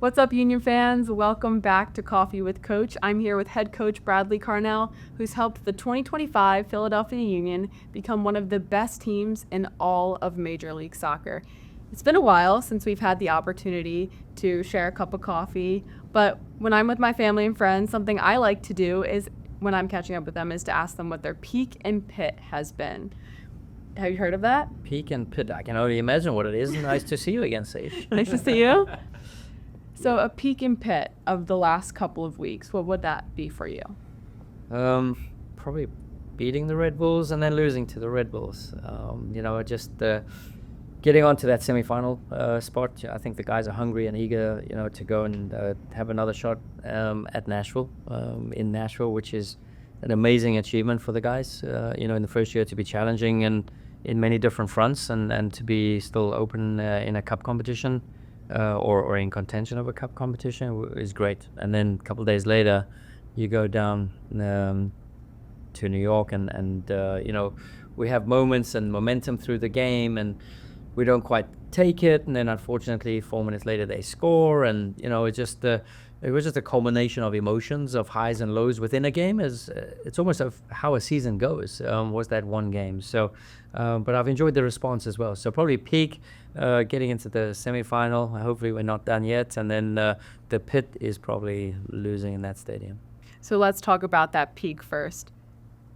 What's up, Union fans? Welcome back to Coffee with Coach. I'm here with head coach Bradley Carnell, who's helped the 2025 Philadelphia Union become one of the best teams in all of Major League Soccer. It's been a while since we've had the opportunity to share a cup of coffee, but when I'm with my family and friends, something I like to do is, when I'm catching up with them, is to ask them what their peak and pit has been. Have you heard of that? Peak and pit. I can only imagine what it is. Nice to see you again, Sage. Nice to see you. So a peak and pit of the last couple of weeks, what would that be for you? Probably beating the Red Bulls and then losing to the Red Bulls. Just getting onto that semi-final spot. I think the guys are hungry and eager, to go and have another shot at Nashville, in Nashville, which is an amazing achievement for the guys. In the first year to be challenging and in many different fronts and to be still open in a cup competition. Or in contention of a cup competition is great. And then a couple of days later, you go down to New York and we have moments and momentum through the game and we don't quite take it. And then unfortunately, 4 minutes later, they score. And, it was just a culmination of emotions, of highs and lows within a game. It's almost of how a season goes, was that one game. So, but I've enjoyed the response as well. So probably peak, getting into the semi-final. Hopefully we're not done yet. And then the pit is probably losing in that stadium. So let's talk about that peak first.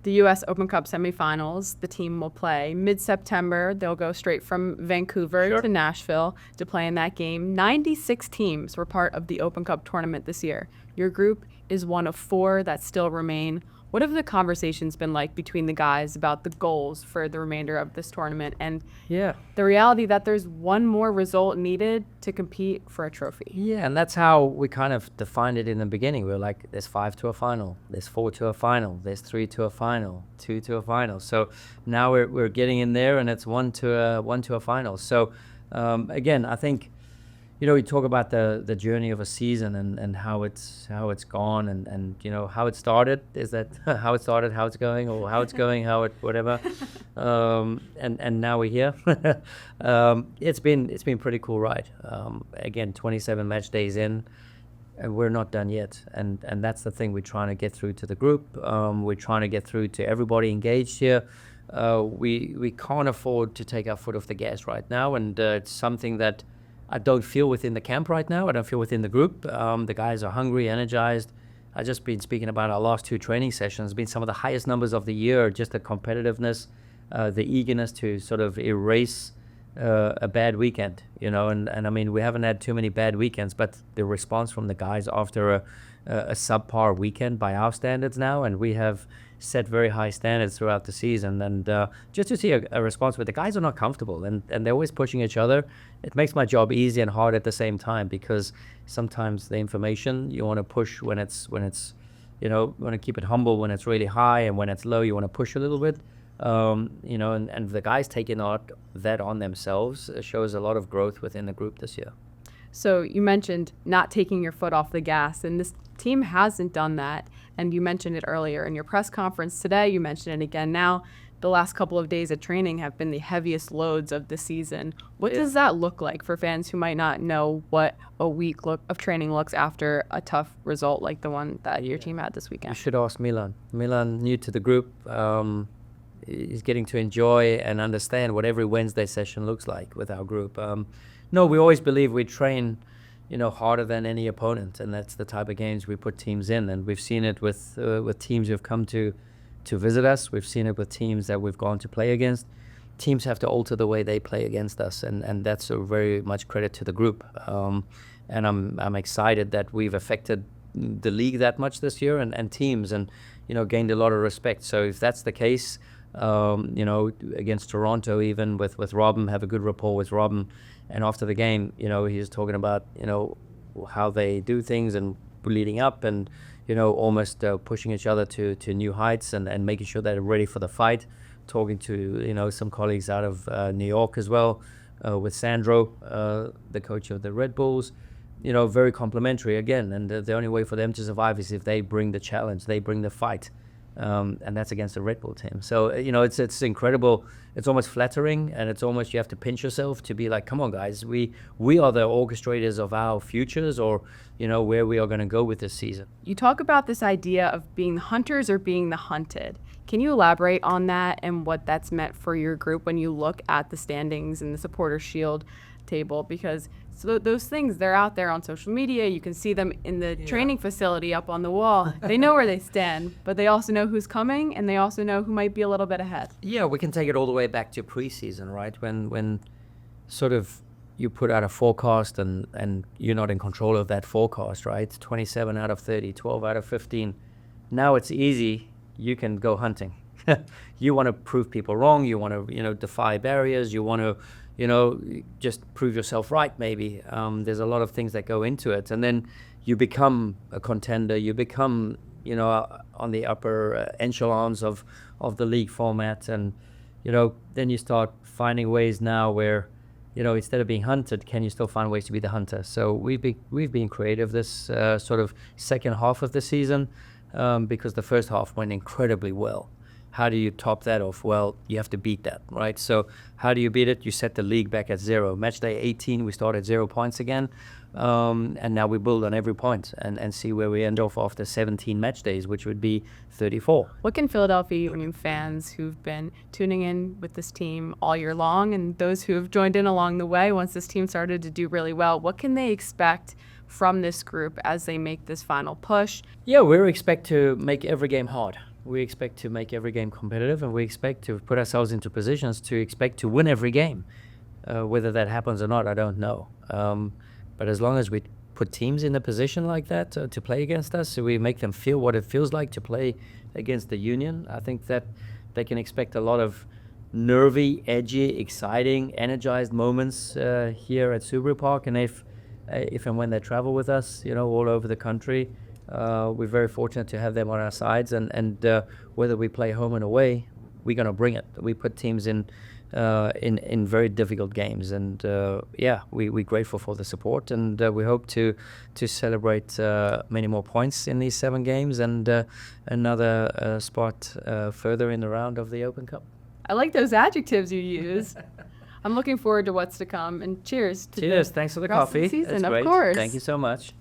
The U.S. Open Cup semifinals, the team will play mid-September. They'll go straight from Vancouver to Nashville to play in that game. 96 teams were part of the Open Cup tournament this year. Your group is one of 4 that still remain. What have the conversations been like between the guys about the goals for the remainder of this tournament and the reality that there's one more result needed to compete for a trophy? Yeah, and that's how we kind of defined it in the beginning. We were like, there's 5 to a final, there's 4 to a final, there's 3 to a final, 2 to a final. So now we're getting in there, and it's 1 to a final. So again, I think we talk about the journey of a season and how it's gone and how it started. Is that how it started, how it's going, or how it's going, how it whatever. And now we're here. It's been pretty cool ride. Again, 27 match days in, and we're not done yet. And that's the thing we're trying to get through to the group. We're trying to get through to everybody engaged here. We can't afford to take our foot off the gas right now, and it's something that I don't feel within the camp right now. I don't feel within the group. The guys are hungry, energized. I've just been speaking about our last 2 training sessions. Been some of the highest numbers of the year, just the competitiveness, the eagerness to sort of erase a bad weekend, and I mean, we haven't had too many bad weekends, but the response from the guys after a subpar weekend by our standards now, and we have set very high standards throughout the season, and just to see a response where the guys are not comfortable and they're always pushing each other, it makes my job easy and hard at the same time, because sometimes the information you want to push when it's you want to keep it humble when it's really high, and when it's low you want to push a little bit, and the guys taking that on themselves shows a lot of growth within the group this year. So you mentioned not taking your foot off the gas, and this team hasn't done that. And you mentioned it earlier in your press conference today. You mentioned it again now. The last couple of days of training have been the heaviest loads of the season. What does that look like for fans who might not know what a week of training looks after a tough result like the one that your team had this weekend? You should ask Milan. Milan, new to the group, is getting to enjoy and understand what every Wednesday session looks like with our group. No, we always believe we train harder than any opponent, and that's the type of games we put teams in. And we've seen it with teams who've come to visit us. We've seen it with teams that we've gone to play against. Teams have to alter the way they play against us, and that's a very much credit to the group. And I'm excited that we've affected the league that much this year, and teams, and gained a lot of respect. So if that's the case, against Toronto, even with Robin, have a good rapport with Robin. And after the game, he's talking about, how they do things and leading up and, almost pushing each other to new heights and making sure that they're ready for the fight. Talking to, some colleagues out of New York as well, with Sandro, the coach of the Red Bulls, very complimentary again. And the only way for them to survive is if they bring the challenge, they bring the fight. and that's against the Red Bull team. So it's incredible. It's almost flattering, and it's almost you have to pinch yourself to be like, come on, guys, we are the orchestrators of our futures, or where we are going to go with this season. You talk about this idea of being the hunters or being the hunted. Can you elaborate on that and what that's meant for your group when you look at the standings and the supporter shield table? Because those things, they're out there on social media. You can see them in the training facility up on the wall. They know where they stand, but they also know who's coming, and they also know who might be a little bit ahead. Yeah, we can take it all the way back to preseason, right? When sort of you put out a forecast and you're not in control of that forecast, right? 27 out of 30, 12 out of 15. Now it's easy. You can go hunting. You want to prove people wrong. You want to, defy barriers. You want to, just prove yourself right, maybe. There's a lot of things that go into it. And then you become a contender. You become, on the upper echelons of the league format. And, then you start finding ways now where, instead of being hunted, can you still find ways to be the hunter? So we've been creative this sort of second half of the season, because the first half went incredibly well. How do you top that off? Well, you have to beat that, right? So how do you beat it? You set the league back at 0. Match day 18, we start at 0 points again. And now we build on every point and see where we end off after 17 match days, which would be 34. What can Philadelphia Union fans who've been tuning in with this team all year long, and those who have joined in along the way once this team started to do really well, what can they expect from this group as they make this final push? Yeah, we expect to make every game hard. We expect to make every game competitive, and we expect to put ourselves into positions to expect to win every game. Whether that happens or not, I don't know. But as long as we put teams in a position like that to play against us, so we make them feel what it feels like to play against the Union, I think that they can expect a lot of nervy, edgy, exciting, energized moments here at Subaru Park. And if and when they travel with us, all over the country, we're very fortunate to have them on our sides, and whether we play home and away, we're going to bring it. We put teams in very difficult games, and we're grateful for the support, and we hope to celebrate many more points in these 7 games and another spot further in the round of the Open Cup. I like those adjectives you use. I'm looking forward to what's to come, and cheers to Cheers. Thanks for the coffee. Season, That's of great. course. Thank you so much.